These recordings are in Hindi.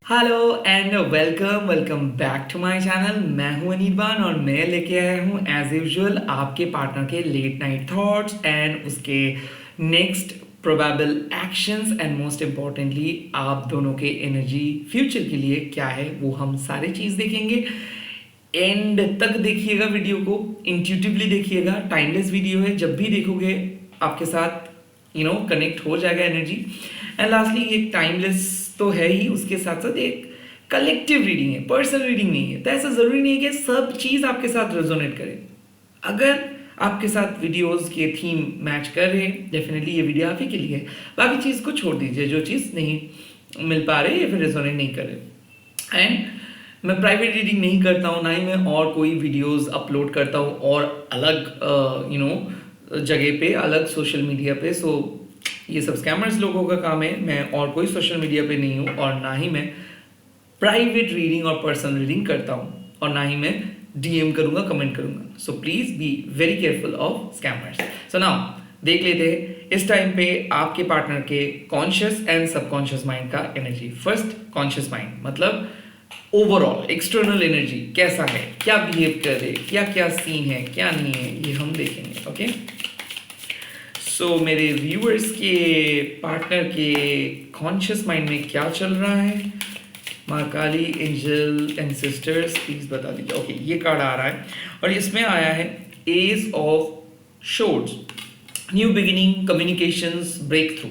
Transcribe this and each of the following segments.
Hello and welcome back to my channel. मैं हूं अनिर्बान और मैं लेके आया हूं एज यूजुअल आपके पार्टनर के लेट नाइट थॉट्स एंड उसके next probable actions and most importantly आप दोनों के एनर्जी फ्यूचर के लिए क्या है वो हम सारी चीज़ देखेंगे। एंड तक देखिएगा, वीडियो को इंट्यूटिवली देखिएगा। टाइमलेस वीडियो है, जब भी देखोगे आपके साथ कनेक्ट हो जाएगा एनर्जी। एंड लास्टली एक टाइमलेस तो है ही, उसके साथ साथ एक कलेक्टिव रीडिंग है, पर्सनल रीडिंग नहीं है। तो ऐसा जरूरी नहीं है कि सब चीज़ आपके साथ रेजोनेट करे। अगर आपके साथ वीडियोस के थीम मैच कर रहे हैं, डेफिनेटली ये वीडियो आप ही के लिए है। बाकी चीज़ को छोड़ दीजिए, जो चीज़ नहीं मिल पा रही या फिर रेजोनेट नहीं कर रहे। एंड मैं प्राइवेट रीडिंग नहीं करता हूँ, ना ही मैं और कोई वीडियोस अपलोड करता हूँ और अलग जगह पे, अलग सोशल मीडिया पे। सो ये सब स्कैमर्स लोगों का काम है। मैं और कोई सोशल मीडिया पे नहीं हूँ और ना ही मैं प्राइवेट रीडिंग और पर्सनल रीडिंग करता हूँ और ना ही मैं डीएम करूँगा, कमेंट करूँगा। So please be very careful of scammers. So now देख लेते हैं इस टाइम पे आपके पार्टनर के कॉन्शियस एंड सबकॉन्शियस माइंड का एनर्जी। फर्स्ट कॉन्शियस माइंड मतलब ओवरऑल एक्सटर्नल एनर्जी कैसा है, क्या बिहेव कर रहे, क्या क्या सीन है, क्या नहीं है, ये हम देखेंगे। ओके सो मेरे व्यूअर्स के पार्टनर के कॉन्शियस माइंड में क्या चल रहा है, माँ काली, एंजल एंड सिस्टर्स प्लीज बता दीजिए। ओके ये कार्ड आ रहा है और इसमें आया है ace of swords, new beginning, communications, breakthrough.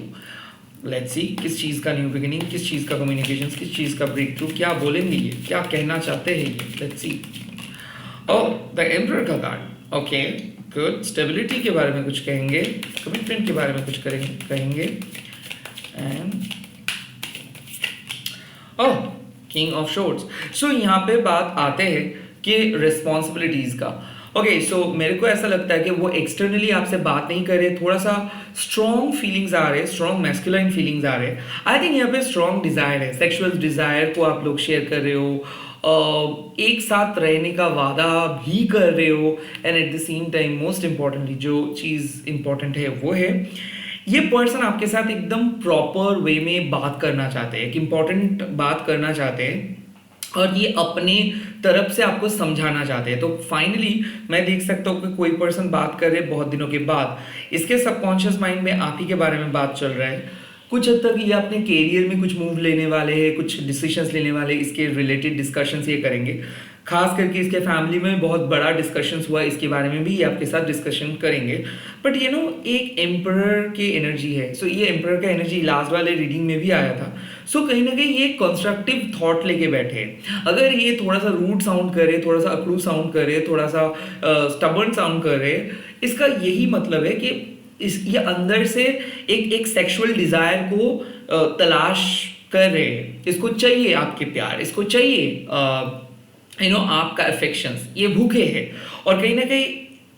Let's see किस चीज़ का न्यू बिगिनिंग, किस चीज़ का कम्युनिकेशंस, किस चीज़ का ब्रेक थ्रू, क्या बोलेंगे ये, क्या कहना चाहते हैं ये। Let's see. Oh the emperor का कार्ड। ओके गुड, स्टेबिलिटी के बारे में कुछ कहेंगे, कमिटमेंट के बारे में कुछ कहेंगे। And oh king of swords. So यहाँ पे बात आते हैं कि रिस्पॉन्सिबिलिटीज का। ओके सो मेरे को ऐसा लगता है कि वो एक्सटर्नली आपसे बात नहीं कर रहे, थोड़ा सा स्ट्रॉन्ग फीलिंग्स आ रहे, स्ट्रॉन्ग मैस्कुलाइन फीलिंग्स आ रहे। आई थिंक यहाँ पे स्ट्रॉन्ग डिजायर है, सेक्सुअल डिजायर को आप लोग शेयर कर रहे हो, एक साथ रहने का वादा भी कर रहे हो। And eight the same time most importantly जो चीज़ इम्पॉर्टेंट है वो है ये पर्सन आपके साथ एकदम प्रॉपर वे में बात करना चाहते हैं, एक इम्पॉर्टेंट बात करना चाहते हैं और ये अपने तरफ से आपको समझाना चाहते हैं। तो फाइनली मैं देख सकता हूँ कि कोई पर्सन बात कर रहे बहुत दिनों के बाद, इसके सबकॉन्शियस माइंड में आप ही के बारे में बात चल रहा है। कुछ हद तक ये अपने कैरियर में कुछ मूव लेने वाले हैं, कुछ डिसीजंस लेने वाले, इसके रिलेटेड डिस्कशंस ये करेंगे। खास करके इसके फैमिली में बहुत बड़ा डिस्कशंस हुआ, इसके बारे में भी ये आपके साथ डिस्कशन करेंगे। बट एक एम्परर की एनर्जी है। सो ये एम्परर का एनर्जी लास्ट वाले रीडिंग में भी आया था। सो कहीं ना कहीं ये कंस्ट्रक्टिव थॉट लेके बैठे हैं। अगर ये थोड़ा सा रूड साउंड करे, थोड़ा सा अकड़ू साउंड करे, थोड़ा सा स्टबर्न साउंड करे, इसका यही मतलब है कि ये अंदर से एक सेक्सुअल डिजायर को तलाश कर रहे हैं। इसको चाहिए आपके प्यार, इसको चाहिए आपका अफेक्शंस, ये भूखे हैं। और कहीं ना कहीं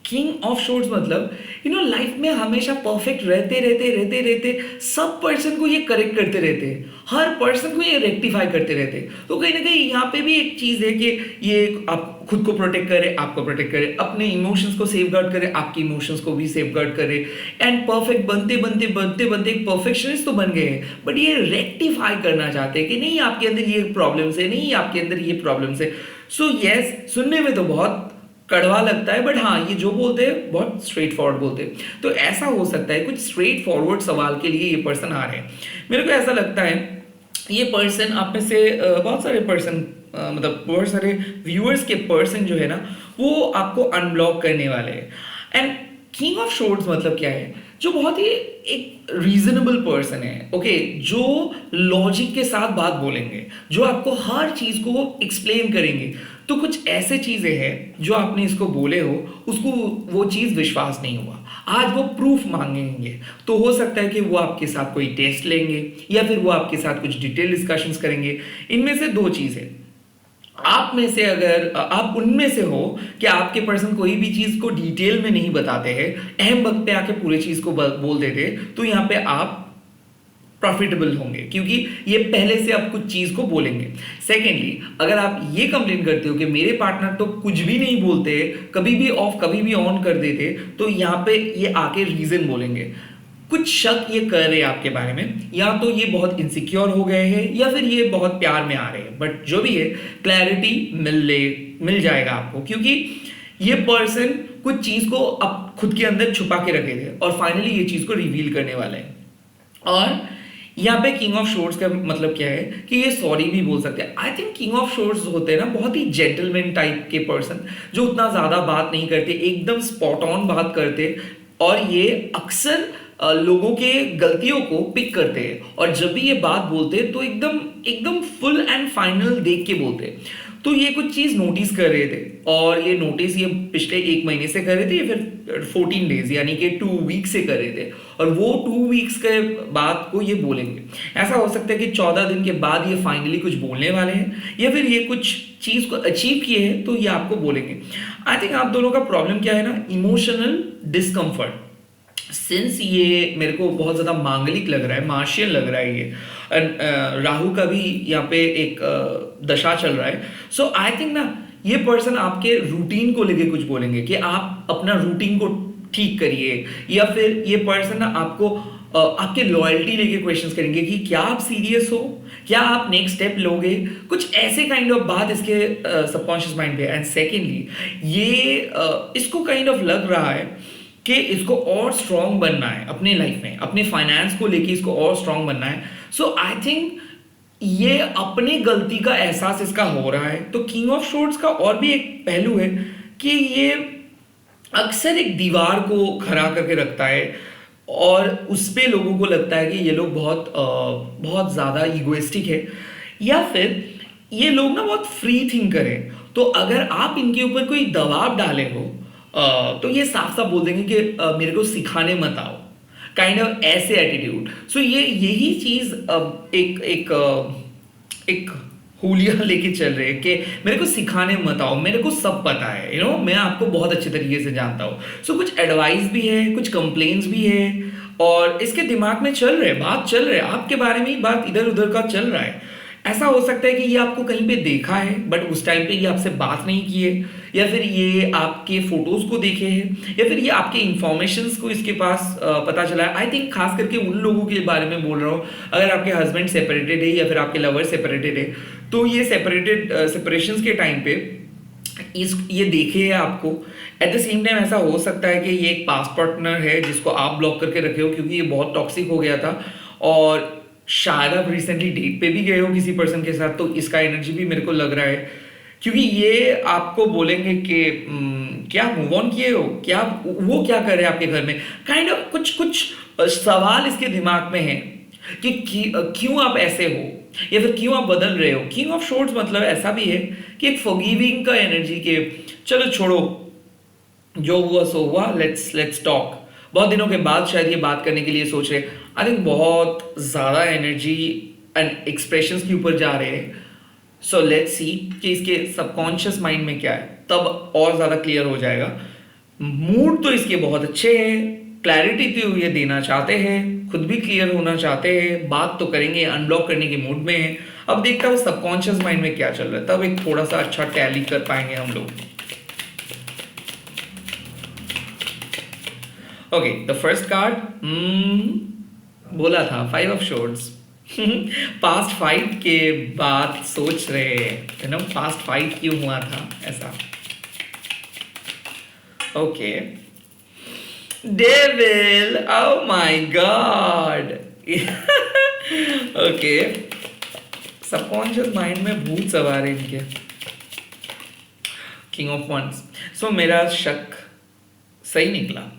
किंग ऑफ शोर्ड्स मतलब लाइफ में हमेशा परफेक्ट रहते रहते रहते रहते सब पर्सन को ये करेक्ट करते रहते हैं, हर पर्सन को ये रेक्टिफाई करते रहते हैं। तो कहीं ना कहीं यहाँ पे भी एक चीज़ है कि ये आप खुद को प्रोटेक्ट करे, आपको प्रोटेक्ट करे, अपने इमोशंस को सेफ गार्ड करे, आपके इमोशंस को भी सेफ गार्ड करे। एंड परफेक्ट बनते बनते बनते बनते एक परफेक्शनिस्ट तो बन गए हैं, बट ये रेक्टिफाई करना चाहते हैं कि नहीं आपके अंदर ये प्रॉब्लम्स है, नहीं आपके अंदर ये प्रॉब्लम्स है। सो यस, सुनने में तो बहुत कड़वा लगता है, बट हाँ ये जो बोलते हैं बहुत स्ट्रेट फॉरवर्ड बोलते हैं। तो ऐसा हो सकता है कुछ स्ट्रेट फॉरवर्ड सवाल के लिए ये पर्सन आ रहे हैं। मेरे को ऐसा लगता है ये पर्सन आप में से बहुत सारे पर्सन मतलब बहुत सारे व्यूअर्स के पर्सन जो है ना वो आपको अनब्लॉक करने वाले हैं। एंड किंग ऑफ शोर्ड्स मतलब क्या है, जो बहुत ही एक रीजनेबल पर्सन है। ओके जो लॉजिक के साथ बात बोलेंगे, जो आपको हर चीज को एक्सप्लेन करेंगे। तो कुछ ऐसे चीजें हैं जो आपने इसको बोले हो, उसको वो चीज विश्वास नहीं हुआ, आज वो प्रूफ मांगेंगे। तो हो सकता है कि वो आपके साथ कोई टेस्ट लेंगे या फिर वो आपके साथ कुछ डिटेल डिस्कशंस करेंगे। इनमें से दो चीजें, आप में से अगर आप उनमें से हो कि आपके पर्सन कोई भी चीज को डिटेल में नहीं बताते हैं, अहम वक्त पे आके पूरी चीज को बोल देते, तो यहाँ पे आप प्रॉफिटेबल होंगे क्योंकि ये पहले से आप कुछ चीज को बोलेंगे। सेकेंडली अगर आप ये कंप्लेन करते हो कि मेरे पार्टनर तो कुछ भी नहीं बोलते, कभी भी ऑफ कभी भी ऑन कर देते, तो यहाँ पे ये आके रीजन बोलेंगे। कुछ शक ये कर रहे हैं आपके बारे में, या तो ये बहुत इनसिक्योर हो गए हैं या फिर ये बहुत प्यार में आ रहे हैं, बट जो भी है क्लैरिटी मिल जाएगा आपको, क्योंकि ये पर्सन कुछ चीज को अब खुद के अंदर छुपा के रखे थे और फाइनली ये चीज को रिवील करने वाले हैं। और यहाँ पे किंग ऑफ शोर्ड्स का मतलब क्या है कि ये सॉरी भी बोल सकते हैं। आई थिंक किंग ऑफ शोर्ड्स होते हैं ना बहुत ही जेंटलमैन टाइप के पर्सन, जो उतना ज्यादा बात नहीं करते, एकदम स्पॉट ऑन बात करते, और ये अक्सर लोगों के गलतियों को पिक करते हैं, और जब भी ये बात बोलते हैं तो एकदम एकदम फुल एंड फाइनल देख के बोलते हैं। तो ये कुछ चीज नोटिस कर रहे थे, और ये नोटिस ये पिछले 1 महीने से कर रहे थे, या फिर 14 डेज यानी कि 2 वीक से कर रहे थे, और वो 2 वीक्स के बाद को ये बोलेंगे। ऐसा हो सकता है कि 14 दिन के बाद ये फाइनली कुछ बोलने वाले हैं, या फिर ये कुछ चीज को अचीव किए हैं तो ये आपको बोलेंगे। आई थिंक आप दोनों का प्रॉब्लम क्या है ना, इमोशनल डिस्कम्फर्ट। सिंस ये मेरे को बहुत ज्यादा मांगलिक लग रहा है, मार्शियल लग रहा है ये, राहु का भी यहाँ पे एक दशा चल रहा है। सो आई थिंक ना ये पर्सन आपके रूटीन को लेके कुछ बोलेंगे कि आप अपना रूटीन को ठीक करिए, या फिर ये पर्सन ना आपको आपके लॉयल्टी लेके क्वेश्चंस करेंगे कि क्या आप सीरियस हो, क्या आप नेक्स्ट स्टेप लोगे, कुछ ऐसे काइंड ऑफ बात इसके सबकॉन्शियस माइंड पे। एंड सेकेंडली ये इसको काइंड ऑफ लग रहा है कि इसको और स्ट्रांग बनना है अपने लाइफ में, अपने फाइनेंस को लेके इसको और स्ट्रांग बनना है। सो आई थिंक ये अपने गलती का एहसास इसका हो रहा है। तो किंग ऑफ शॉर्ट्स का और भी एक पहलू है कि ये अक्सर एक दीवार को खड़ा करके रखता है, और उस पे लोगों को लगता है कि ये लोग बहुत ज़्यादा ईगोइस्टिक है, या फिर ये लोग ना बहुत फ्री थिंकर है। तो अगर आप इनके ऊपर कोई दबाव डाले हो तो ये साफ साफ बोल देंगे कि मेरे को सिखाने मत आओ, काइंड ऑफ ऐसे एटीट्यूड। सो ये यही चीज एक एक एक हुलिया लेके चल रहे हैं कि मेरे को सिखाने मत आओ, मेरे को सब पता है, मैं आपको बहुत अच्छे तरीके से जानता हूँ। सो कुछ एडवाइस भी है, कुछ कंप्लेन्स भी है, और इसके दिमाग में चल रहे बात चल रहे आपके बारे में ही बात इधर उधर का चल रहा है। ऐसा हो सकता है कि ये आपको कहीं पे देखा है बट उस टाइम पे ये आपसे बात नहीं की है, या फिर ये आपके फोटोज को देखे हैं, या फिर ये आपके इंफॉर्मेशंस को इसके पास पता चला है। आई थिंक खास करके उन लोगों के बारे में बोल रहा हूँ, अगर आपके हस्बैंड सेपरेटेड है या फिर आपके लवर सेपरेटेड है, तो ये सेपरेशंस के टाइम पे ये देखे है आपको। एट द सेम टाइम ऐसा हो सकता है कि ये एक पास्ट पार्टनर है जिसको आप ब्लॉक करके रखे हो क्योंकि ये बहुत टॉक्सिक हो गया था, और शायद आप रिसेंटली डेट पे भी गए हो किसी पर्सन के साथ, तो इसका एनर्जी भी मेरे को लग रहा है, क्योंकि ये आपको बोलेंगे कि क्या मूव ऑन किए हो, क्या वो क्या कर रहे हैं आपके घर में, काइंड ऑफ कुछ सवाल इसके दिमाग में है कि क्यों आप ऐसे हो, या फिर क्यों आप बदल रहे हो। किंग ऑफ शॉर्ट्स मतलब ऐसा भी है कि एक फॉरगिविंग का एनर्जी के चलो छोड़ो, जो हुआ सो हुआ, लेट्स टॉक। बहुत दिनों के बाद शायद ये बात करने के लिए सोच रहे। आई थिंक बहुत ज़्यादा एनर्जी एंड एक्सप्रेशंस के ऊपर जा रहे हैं। सो लेट्स सी कि इसके सबकॉन्शियस माइंड में क्या है, तब और ज़्यादा क्लियर हो जाएगा। मूड तो इसके बहुत अच्छे हैं, क्लैरिटी तो ये देना चाहते हैं, खुद भी क्लियर होना चाहते हैं, बात तो करेंगे, अनब्लॉक करने के मूड में है। अब देखता हूँ सबकॉन्शियस माइंड में क्या चल रहा है, तब एक थोड़ा सा अच्छा टैली कर पाएंगे हम लोग। ओके, द फर्स्ट कार्ड बोला था 5 ऑफ शॉर्ट्स। पास्ट फाइट के बाद सोच रहे हैं पास्ट फाइट क्यों हुआ था ऐसा। Okay, devil, oh my God. Okay, subconscious mind में भूत सवार है इनके। King of once. सो मेरा शक सही निकला।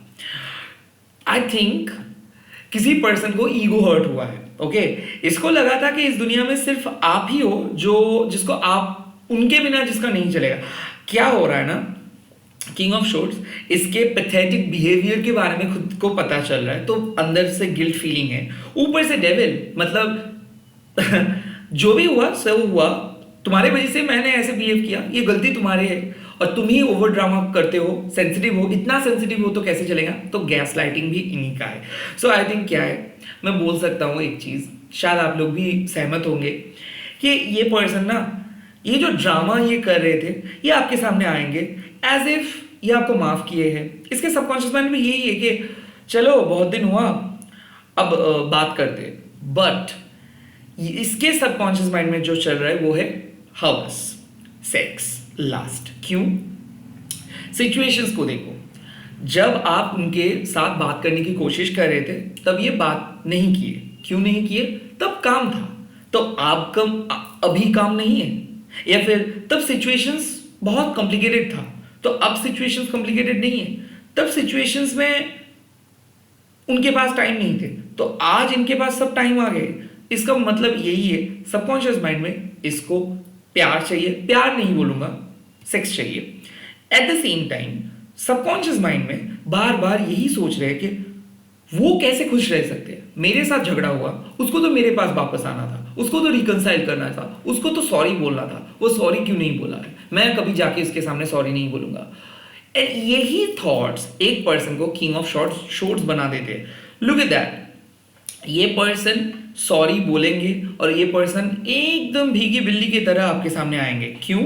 आई थिंक किसी पर्सन को ईगो हर्ट हुआ है। ओके, इसको लगा था कि इस दुनिया में सिर्फ आप ही हो जिसको आप उनके बिना जिसका नहीं चलेगा। क्या हो रहा है ना, किंग ऑफ शॉर्ट्स इसके पैथेटिक बिहेवियर के बारे में खुद को पता चल रहा है, तो अंदर से गिल्ट फीलिंग है, ऊपर से डेविल मतलब जो भी हुआ सब हुआ, तुम्हारे वजह से मैंने ऐसे बिहेव किया, ये गलती तुम्हारे है, और तुम ही ओवर ड्रामा करते हो, सेंसिटिव हो, इतना सेंसिटिव हो तो कैसे चलेगा। तो गैस लाइटिंग भी इन्हीं का है। सो आई थिंक क्या है, मैं बोल सकता हूँ एक चीज़, शायद आप लोग भी सहमत होंगे कि ये पर्सन ना, ये जो ड्रामा ये कर रहे थे, ये आपके सामने आएंगे एज इफ ये आपको माफ़ किए हैं। इसके सबकॉन्शियस माइंड में यही है कि चलो बहुत दिन हुआ, अब बात करते हैं, बट इसके सबकॉन्शियस माइंड में जो चल रहा है वो है हवस, सेक्स, लास्ट। क्यों? सिचुएशंस को देखो, जब आप उनके साथ बात करने की कोशिश कर रहे थे तब ये बात नहीं किए। क्यों नहीं किए? तब काम था। तो आपका अभी काम नहीं है, या फिर तब सिचुएशंस बहुत कॉम्प्लिकेटेड था, तो अब सिचुएशंस कॉम्प्लिकेटेड नहीं है। तब सिचुएशंस में उनके पास टाइम नहीं थे, तो आज इनके पास सब टाइम आ गए। इसका मतलब यही है, सबकॉन्शियस माइंड में इसको प्यार चाहिए, प्यार नहीं बोलूंगा, सेक्स चाहिए। Eight the same time subconscious mind में बार बार यही सोच रहे हैं कि वो कैसे खुश रह सकते हैं। मेरे साथ झगड़ा हुआ, उसको तो मेरे पास वापस आना था, उसको तो रिकंसाइल करना था, उसको तो सॉरी बोलना था, वो सॉरी क्यों नहीं बोला है, मैं कभी जाके इसके सामने सॉरी नहीं बोलूंगा। एंड यही थॉट्स एक पर्सन को किंग ऑफ शॉर्ट्स बना देते हैं। लुक एट दैट, ये पर्सन सॉरी बोलेंगे और ये पर्सन एकदम भीगी बिल्ली की तरह आपके सामने आएंगे। क्यों?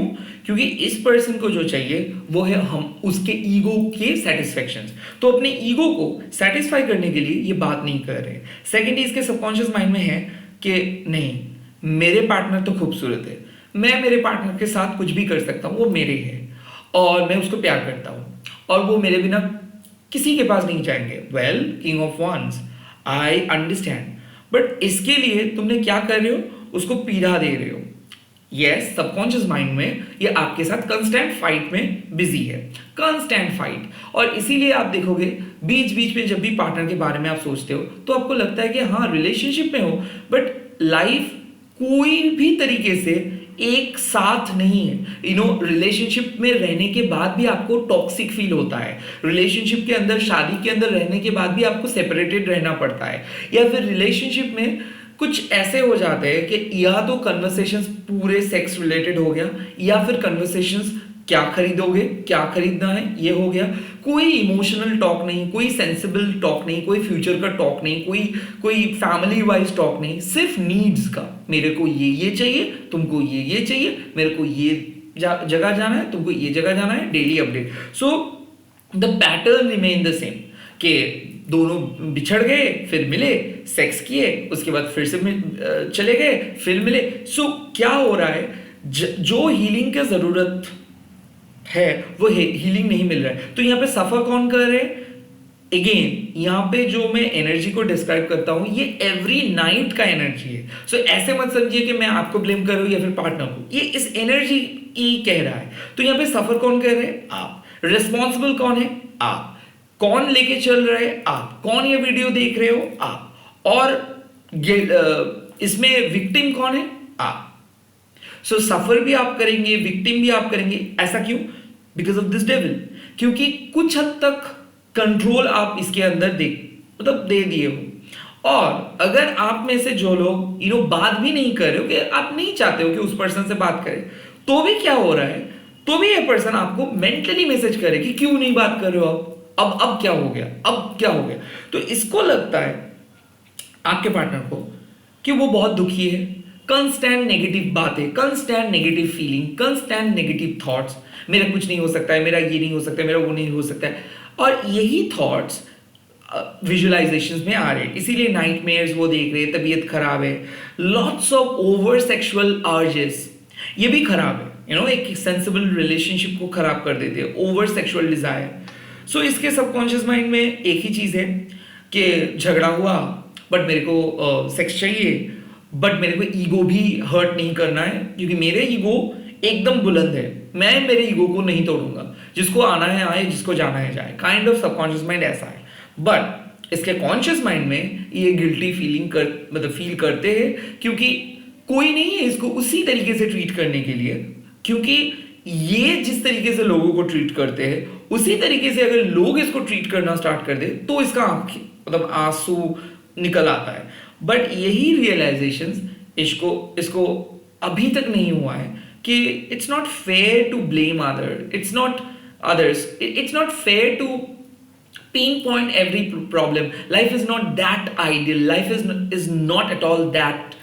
क्योंकि इस पर्सन को जो चाहिए वो है हम उसके ईगो के सेटिस्फेक्शन। तो अपने ईगो को सेटिस्फाई करने के लिए ये बात नहीं कर रहे। सेकेंड, इसके सबकॉन्शियस माइंड में है कि नहीं, मेरे पार्टनर तो खूबसूरत है, मैं मेरे पार्टनर के साथ कुछ भी कर सकता हूँ, वो मेरे है और मैं उसको प्यार करता हूँ और वो मेरे बिना किसी के पास नहीं जाएंगे। Well, king of wands, I understand, but इसके लिए तुमने क्या कर रहे हो? उसको पीड़ा दे रहे हो। यस, सबकॉन्शियस माइंड में ये आपके साथ कंस्टेंट फाइट में बिजी है, कंस्टेंट फाइट। और इसीलिए आप देखोगे बीच बीच में जब भी पार्टनर के बारे में आप सोचते हो तो आपको लगता है कि हाँ रिलेशनशिप में हो, बट लाइफ कोई भी तरीके से एक साथ नहीं है। रिलेशनशिप में रहने के बाद भी आपको टॉक्सिक फील होता है, रिलेशनशिप के अंदर, शादी के अंदर रहने के बाद भी आपको सेपरेटेड रहना पड़ता है, या फिर रिलेशनशिप में कुछ ऐसे हो जाते हैं कि या तो कन्वर्सेशंस पूरे सेक्स रिलेटेड हो गया, या फिर कन्वर्सेशंस क्या खरीदोगे, क्या खरीदना है, ये हो गया। कोई इमोशनल टॉक नहीं, कोई सेंसिबल टॉक नहीं, कोई फ्यूचर का टॉक नहीं, कोई फैमिली वाइज टॉक नहीं, सिर्फ नीड्स का। मेरे को ये चाहिए, तुमको ये चाहिए, मेरे को ये जगह जाना है, तुमको ये जगह जाना है, daily update. So the pattern remain the same कि दोनों बिछड़ गए, फिर मिले, सेक्स किए, उसके बाद फिर से चले गए, फिर मिले। सो क्या हो रहा है, जो हीलिंग की जरूरत है वो हीलिंग नहीं मिल रहा है। तो यहाँ पे सफर कौन कर रहे हैं? अगेन यहाँ पे जो मैं एनर्जी को डिस्क्राइब करता हूं ये एवरी नाइट का एनर्जी है। सो ऐसे मत समझिए कि मैं आपको ब्लेम कर रहा हूं या फिर पार्टनर को, ये इस एनर्जी ही कह रहा है। तो यहाँ पे सफर कौन कर रहे हैं? आप। रिस्पॉन्सिबल कौन है? आप। कौन लेके चल रहे हैं? आप। कौन ये वीडियो देख रहे हो? आप। और इसमें विक्टिम कौन है? आप। सो सफर भी आप करेंगे, विक्टिम भी आप करेंगे। ऐसा क्यों? Because of this devil. क्योंकि कुछ हद तक कंट्रोल आप इसके अंदर दे दिए हो। और अगर आप में से जो लोग बात भी नहीं कर रहे हो, कि आप नहीं चाहते हो कि उस पर्सन से बात करें, तो भी क्या हो रहा है, तो भी ये पर्सन आपको मेंटली मैसेज करे कि क्यों नहीं बात कर रहे हो, अब क्या हो गया, अब क्या हो गया। तो इसको लगता है आपके पार्टनर को कि वो बहुत दुखी है, कंस्टेंट नेगेटिव बातें, constant negative feeling, constant negative thoughts, मेरा कुछ नहीं हो सकता है, मेरा ये नहीं हो सकता है, मेरा वो नहीं हो सकता है। और यही थॉट्स विजुअलाइजेशंस में आ रहे हैं, इसीलिए नाइटमेयर्स वो देख रहे हैं, तबीयत खराब है, lots of over sexual urges, ये भी खराब है। एक सेंसिबल रिलेशनशिप को खराब कर देते हैं, ओवर सेक्सुअल डिजायर। सो इसके सबकॉन्शियस माइंड में एक ही चीज है कि झगड़ा हुआ, बट मेरे को सेक्स चाहिए, बट मेरे को ईगो भी हर्ट नहीं करना है, क्योंकि मेरे ईगो एकदम बुलंद है, मैं मेरे ईगो को नहीं तोड़ूंगा, जिसको आना है आए, जिसको जाना है जाए। काइंड ऑफ सबकॉन्शियस माइंड ऐसा है। बट इसके कॉन्शियस माइंड में ये गिल्टी फीलिंग फील करते हैं, क्योंकि कोई नहीं है इसको उसी तरीके से ट्रीट करने के लिए। क्योंकि ये जिस तरीके से लोगों को ट्रीट करते हैं, उसी तरीके से अगर लोग इसको ट्रीट करना स्टार्ट कर दे तो इसका आंसू निकल आता है। बट यही रियलाइजेशन इसको अभी तक नहीं हुआ है कि it's not fair to blame it's not fair to pinpoint every problem. Life is not that ideal. Life is not at all that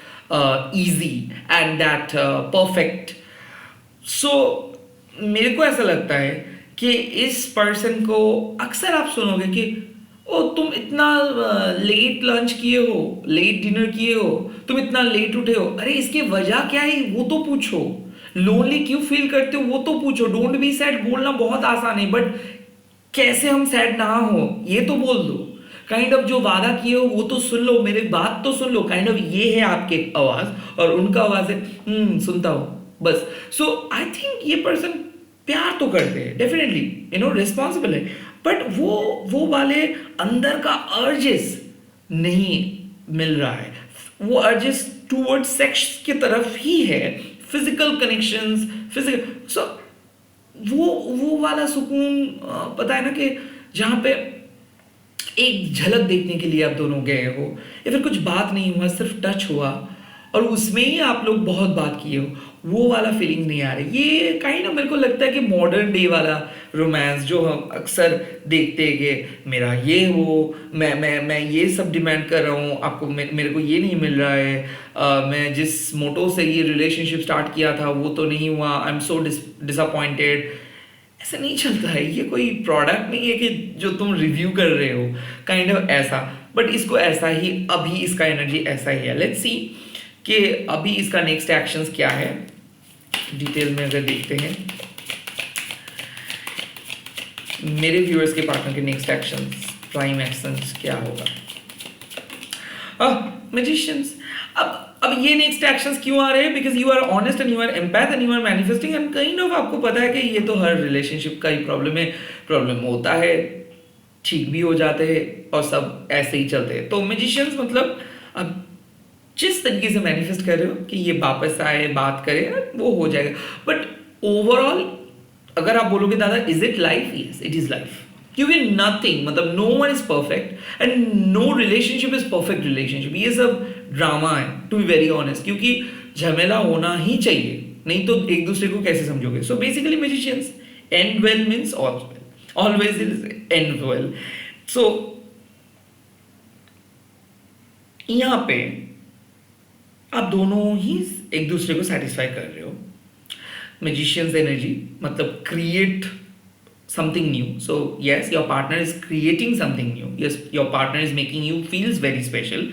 easy and that perfect. So मेरे को ऐसा लगता है कि इस पर्सन को अक्सर आप सुनोगे कि ओ तुम इतना लेट लंच किए हो, लेट डिनर किए हो, तुम इतना लेट उठे हो, अरे इसकी वजह क्या है वो तो पूछो। लोनली क्यों फील करते हो वो तो पूछो। डोंट बी सैड बोलना बहुत आसान है, बट कैसे हम सैड ना हो ये तो बोल दो। काइंड ऑफ जो वादा किए हो वो तो सुन लो, मेरी बात तो सुन लो। काइंड ऑफ ये है आपके आवाज और उनका आवाज है सुनता हूं बस। सो आई थिंक ये पर्सन प्यार तो करते हैं डेफिनेटली, रिस्पॉन्सिबल है, बट वो वाले अंदर का अर्जेस नहीं मिल रहा है। वो अर्जेस टूवर्ड सेक्स की तरफ ही है, फिजिकल कनेक्शंस, फिजिकल। सो वो वाला सुकून, पता है ना कि जहाँ पे एक झलक देखने के लिए आप दोनों गए हो, या फिर कुछ बात नहीं हुआ, सिर्फ टच हुआ और उसमें ही आप लोग बहुत बात किए हो, वो वाला फीलिंग नहीं आ रही। ये काइंड ऑफ मेरे को लगता है कि मॉडर्न डे वाला रोमांस जो हम अक्सर देखते हैं कि मेरा ये हो, मैं ये सब डिमांड कर रहा हूँ, आपको मेरे को ये नहीं मिल रहा है, मैं जिस मोटो से ये रिलेशनशिप स्टार्ट किया था वो तो नहीं हुआ, आई एम सो डिसअपॉइंटेड। ऐसा नहीं चलता है, ये कोई प्रोडक्ट नहीं है कि जो तुम रिव्यू कर रहे हो, काइंड ऑफ ऐसा। बट इसको ऐसा ही, अभी इसका एनर्जी ऐसा ही है। लेट्स सी कि अभी इसका नेक्स्ट एक्शंस क्या है, डिटेल में अगर देखते हैं मेरे व्यूअर्स के पार्टनर के नेक्स्ट एक्शंस, प्राइम एक्शंस क्या होगा। मैजिशियंस, अब ये नेक्स्ट एक्शंस क्यों आ रहे हैं? Because you are honest and you are empath and you are manifesting and kind of आपको पता है कि ये तो हर रिलेशनशिप का ही प्रॉब्लम है, प्रॉब्लम होता है, ठीक भी हो जाते हैं और सब ऐसे ही चलते हैं। तो मैजिशियंस मतलब अब जिस तरीके से मैनिफेस्ट कर रहे हो कि ये वापस आए, बात करे, वो हो जाएगा। बट ओवरऑल अगर आप बोलोगे दादा is it life, yes it is life, क्योंकि नथिंग, मतलब no one is perfect and no relationship is perfect relationship. ये सब ड्रामा है टू बी वेरी ऑनेस्ट, क्योंकि झमेला होना ही चाहिए, नहीं तो एक दूसरे को कैसे समझोगे। So basically magicians, and well means always is and well. So यहां पे आप दोनों ही एक दूसरे को सेटिस्फाई कर रहे हो। मैजिशियंस एनर्जी मतलब create something new. So yes, your partner is creating something new. Yes, your partner is making you feels very special.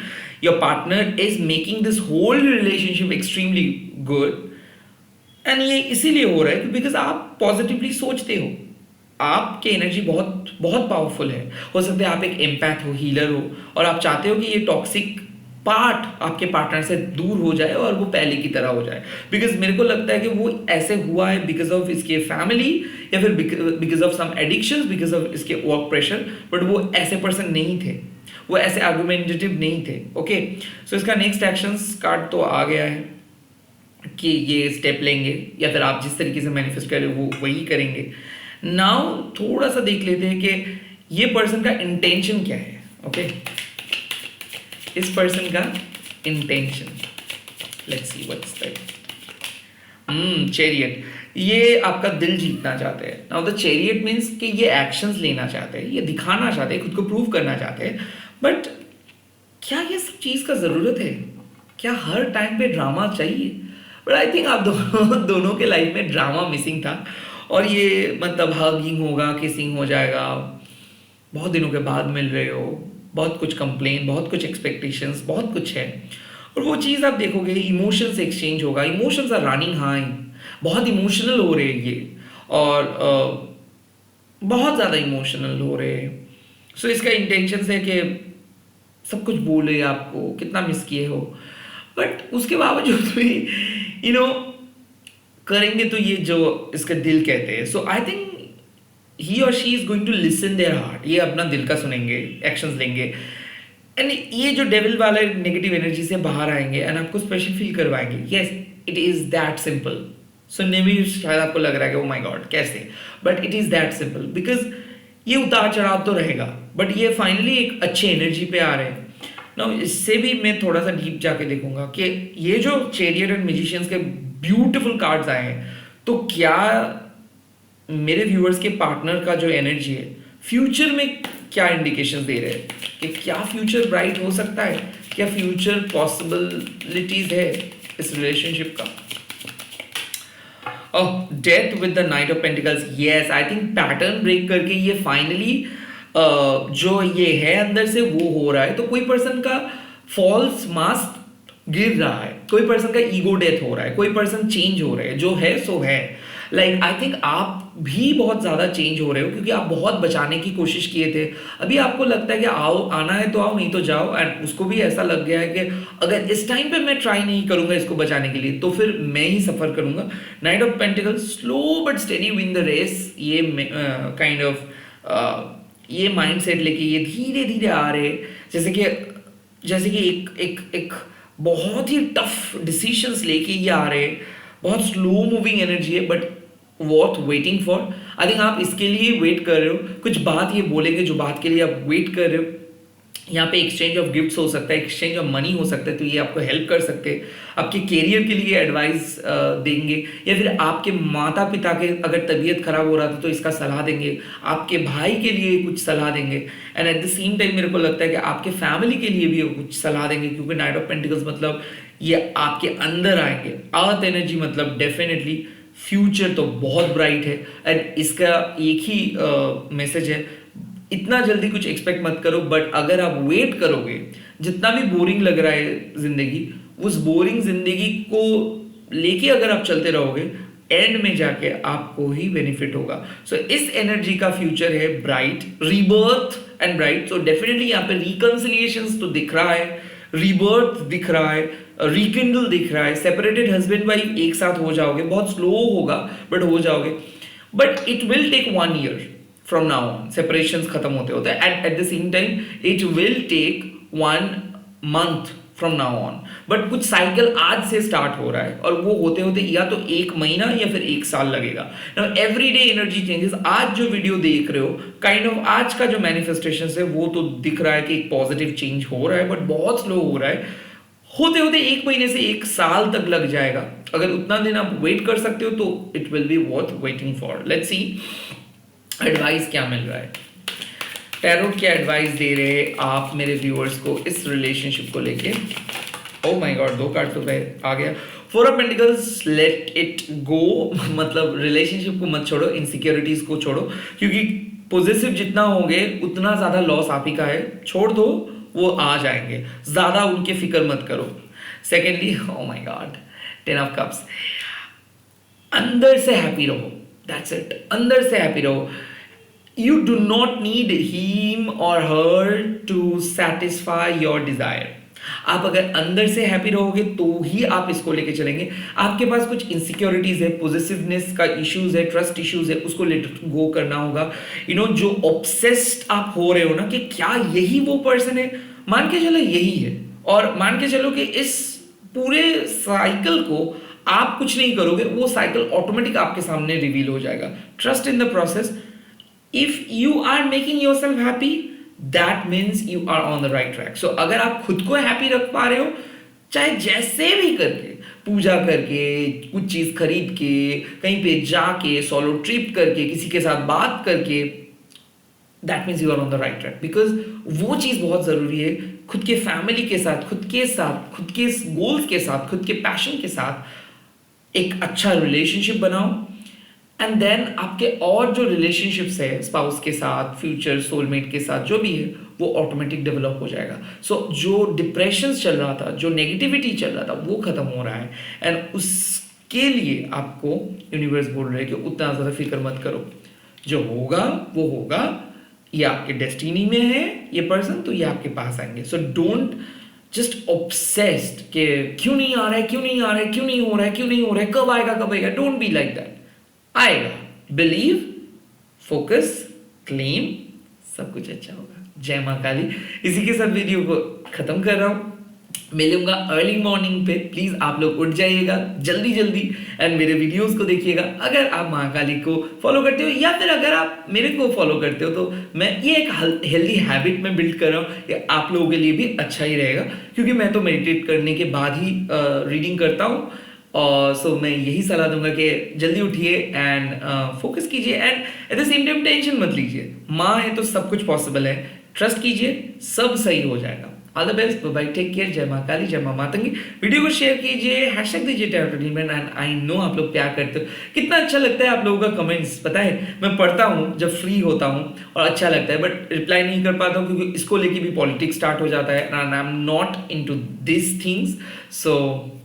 Your partner is making this whole relationship extremely good. And ये इसीलिए हो रहा है बिकॉज आप पॉजिटिवली सोचते हो, आपकी एनर्जी बहुत बहुत पावरफुल है। हो सकता है आप एक एम्पैथ हो, हीलर हो, और आप चाहते हो कि ये टॉक्सिक पार्ट आपके पार्टनर से दूर हो जाए और वो पहले की तरह हो जाए। बिकॉज मेरे को लगता है कि वो ऐसे हुआ है बिकॉज ऑफ इसके फैमिली, या फिर because of some addictions, because of इसके वर्क प्रेशर। बट वो ऐसे पर्सन नहीं थे, वो ऐसे आर्गुमेंटेटिव नहीं थे। ओके, सो इसका नेक्स्ट एक्शंस कार्ड तो आ गया है कि ये स्टेप लेंगे, या फिर आप जिस तरीके से मैनिफेस्ट कर रहे हो वो वही करेंगे। नाउ थोड़ा सा देख लेते हैं कि ये पर्सन का इंटेंशन क्या है। ओके, इस पर्सन का intention, let's see what's that. Chariot, ये आपका दिल जीतना चाहते हैं। नाउ द चैरियट मीन्स कि ये एक्शंस लेना चाहते हैं, ये दिखाना चाहते हैं, खुद को प्रूव करना चाहते हैं। बट क्या ये सब चीज़ का ज़रूरत है? क्या हर टाइम पे ड्रामा चाहिए? बट आई थिंक आप दोनों के लाइफ में ड्रामा मिसिंग था, और ये मतलब हगिंग होगा, किसिंग हो जाएगा, बहुत दिनों के बाद मिल रहे हो, बहुत कुछ कंप्लेन, बहुत कुछ एक्सपेक्टेशंस, बहुत कुछ है। और वो चीज़ आप देखोगे, इमोशंस एक्सचेंज होगा, इमोशंस आर रनिंग हाई, बहुत इमोशनल हो रहे हैं ये, और बहुत ज़्यादा इमोशनल हो रहे हैं। सो इसका इंटेंशन है कि सब कुछ बोले आपको, कितना मिस किए हो, बट उसके बावजूद भी करेंगे तो ये जो इसका दिल कहते हैं। So I think he or she is going to listen their heart, ये अपना दिल का सुनेंगे, एक्शंस लेंगे, एंड ये जो डेविल वाले नेगेटिव एनर्जी से बाहर आएंगे एंड आपको स्पेशल फील करवाएंगे। Yes, it is that simple. सुनने में शायद आपको लग रहा है कि ओ माय गॉड कैसे, but it is that simple. Because ये उतार चढ़ाव तो रहेगा, बट ये फाइनली एक अच्छी एनर्जी पे आ रहे हैं ना। इससे भी मैं थोड़ा सा डीप जाके देखूंगा कि ये जो चैरियट एंड मैजिशियंस के ब्यूटीफुल कार्ड्स आए हैं, तो क्या मेरे व्यूअर्स के पार्टनर का जो एनर्जी है फ्यूचर में क्या इंडिकेशंस दे रहे हैं कि क्या फ्यूचर ब्राइट हो सकता है, क्या फ्यूचर पॉसिबिलिटीज है इस रिलेशनशिप का। Death with the knight of pentacles, yes I think pattern break करके ये फाइनली जो ये है अंदर से वो हो रहा है, तो कोई पर्सन का फॉल्स मास्क गिर रहा है, कोई पर्सन का ईगो डेथ हो रहा है, कोई पर्सन चेंज हो रहे हैं, जो है सो है। लाइक आई थिंक आप भी बहुत ज़्यादा चेंज हो रहे हो, क्योंकि आप बहुत बचाने की कोशिश किए थे। अभी आपको लगता है कि आओ, आना है तो आओ, नहीं तो जाओ। एंड उसको भी ऐसा लग गया है कि अगर इस टाइम पे मैं ट्राई नहीं करूंगा इसको बचाने के लिए तो फिर मैं ही सफ़र करूंगा। Knight of pentacles, slow but steady win the race, ये काइंड ऑफ ये माइंडसेट लेके ये धीरे धीरे आ रहे, जैसे कि एक बहुत ही टफ डिसीजंस लेके ये आ रहे। बहुत स्लो मूविंग एनर्जी है, but worth waiting for. I think आप इसके लिए वेट कर रहे हो, कुछ बात ये बोलेंगे जो बात के लिए आप वेट कर रहे हो। यहाँ पे एक्सचेंज ऑफ गिफ्ट्स हो सकता है, एक्सचेंज ऑफ मनी हो सकता है, तो ये आपको हेल्प कर सकते हैं। आपके कैरियर के लिए एडवाइस देंगे, या फिर आपके माता पिता के अगर तबीयत खराब हो रहा था तो इसका सलाह देंगे, आपके भाई के लिए कुछ सलाह देंगे। And eight the same time मेरे को लगता है कि आपके फैमिली के लिए भी कुछ सलाह देंगे, क्योंकि नाइट ऑफ पेंटिकल्स मतलब ये आपके अंदर आएंगे। अर्थ एनर्जी मतलब डेफिनेटली फ्यूचर तो बहुत ब्राइट है। एंड इसका एक ही मैसेज है, इतना जल्दी कुछ एक्सपेक्ट मत करो, बट अगर आप वेट करोगे, जितना भी बोरिंग लग रहा है जिंदगी, उस बोरिंग जिंदगी को लेके अगर आप चलते रहोगे, एंड में जाके आपको ही बेनिफिट होगा। सो इस एनर्जी का फ्यूचर है bright, rebirth and bright. So definitely यहाँ पे रिकंसिलिएशंस तो दिख रहा है, रीबर्थ दिख रहा है, रिकिंडल दिख रहा है। सेपरेटेड हस्बैंड वाइफ एक साथ हो जाओगे, बहुत स्लो होगा बट हो जाओगे, but it will take 1 year from now on. Separations खत्म होते होते at the same time it will take 1 month from now on, but कुछ साइकिल आज से स्टार्ट हो रहा है, और वो होते होते या तो 1 महीना या फिर 1 साल लगेगा। Now everyday energy changes. आज जो वीडियो देख रहे हो, काइंड ऑफ आज का जो मैनिफेस्टेशन है वो तो दिख रहा है कि एक पॉजिटिव चेंज हो रहा है, बट बहुत स्लो हो रहा है। होते होते 1 महीने से 1 साल तक लग जाएगा। अगर उतना दिन आप वेट कर सकते हो तो it will be worth waiting for. Let's see advice क्या मिल रहा है, टैरोट क्या एडवाइस दे रहे हैं आप मेरे व्यूअर्स को इस रिलेशनशिप को लेके। ओह माय गॉड, 2 कार्ड तो आ गया। 4 of pentacles, let it go, मतलब रिलेशनशिप को मत छोड़ो, इनसिक्योरिटीज को छोड़ो, क्योंकि पॉजिटिव जितना होगे उतना ज्यादा लॉस आप ही का है। छोड़ दो, वो आ जाएंगे, ज्यादा उनके फिक्र मत करो। Secondly, oh my God, 10 of cups, अंदर से हैप्पी रहो, दैट्स इट, अंदर से हैप्पी रहो। You do not need him or her to satisfy your desire. आप अगर अंदर से हैप्पी रहोगे तो ही आप इसको लेके चलेंगे। आपके पास कुछ इनसिक्योरिटीज है, पॉजिटिवनेस का इश्यूज है, ट्रस्ट इश्यूज है, उसको लेट गो करना होगा। जो ऑब्सेस्ड आप हो रहे हो ना कि क्या यही वो पर्सन है, मान के चलो यही है, और मान के चलो कि इस पूरे साइकिल को आप कुछ नहीं करोगे, वो साइकिल ऑटोमेटिक आपके सामने रिवील हो जाएगा। Trust in the process. If you are making yourself happy, that means you are on the right track. So अगर आप खुद को हैप्पी रख पा रहे हो, चाहे जैसे भी करके, पूजा करके, कुछ चीज खरीद के, कहीं पे जाके, सोलो ट्रिप करके, किसी के साथ बात करके, that means you are on the right track. Because वो चीज बहुत जरूरी है। खुद के फैमिली के साथ, खुद के गोल्स के साथ, खुद के पैशन के साथ एक अच्छा रिलेशनशिप बनाओ, एंड देन आपके और जो रिलेशनशिप्स है स्पाउस के साथ, फ्यूचर सोलमेट के साथ, जो भी है वो ऑटोमेटिक डेवलप हो जाएगा। सो जो डिप्रेशन चल रहा था, जो नेगेटिविटी चल रहा था, वो खत्म हो रहा है। एंड उसके लिए आपको यूनिवर्स बोल रहे हैं कि उतना ज़्यादा फिक्र मत करो, जो होगा वो होगा। ये आपके डेस्टिनी में है ये पर्सन, तो ये आपके पास आएंगे। सो डोंट जस्ट ऑब्सेस्ड कि क्यों नहीं आ रहा है, क्यों नहीं आ रहा है, क्यों नहीं हो रहा है, क्यों नहीं हो रहा है, कब आएगा, कब आएगा। Don't be like that. आएगा, बिलीव, फोकस, क्लेम, सब कुछ अच्छा होगा। जय मां काली। इसी के साथ वीडियो को खत्म कर रहा हूं। मिलूंगा अर्ली मॉर्निंग पे। प्लीज आप लोग उठ जाइएगा जल्दी जल्दी एंड मेरे वीडियोस को देखिएगा। अगर आप महाकाली को फॉलो करते हो या फिर अगर आप मेरे को फॉलो करते हो, तो मैं ये एक हेल्दी हैबिट में बिल्ड कर रहा हूँ, ये आप लोगों के लिए भी अच्छा ही रहेगा, क्योंकि मैं तो मेडिटेट करने के बाद ही रीडिंग करता हूँ। और सो मैं यही सलाह दूंगा कि जल्दी उठिए एंड फोकस कीजिए, and eight the same time tension मत लीजिए। माँ है तो सब कुछ पॉसिबल है, ट्रस्ट कीजिए, सब सही हो जाएगा। All the best, bye, take care, जय माँ काली, जय माँ मातंगी। वीडियो को शेयर कीजिए, हैशटैग दीजिए टैरोटेनमेंट, एंड आई नो आप लोग प्यार करते हो। कितना अच्छा लगता है आप लोगों का कमेंट्स, पता है मैं पढ़ता हूँ जब फ्री होता हूँ और अच्छा लगता है, बट रिप्लाई नहीं कर पाता हूँ क्योंकि इसको लेके भी पॉलिटिक्स स्टार्ट हो जाता है, and I am not into this things. So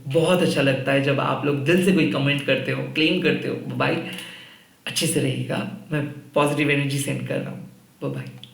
बहुत अच्छा लगता है जब आप लोग दिल से कोई कमेंट करते हो, क्लेम करते हो। बाय, अच्छे से रहिएगा, मैं पॉजिटिव एनर्जी सेंड कर रहा हूँ। बाय।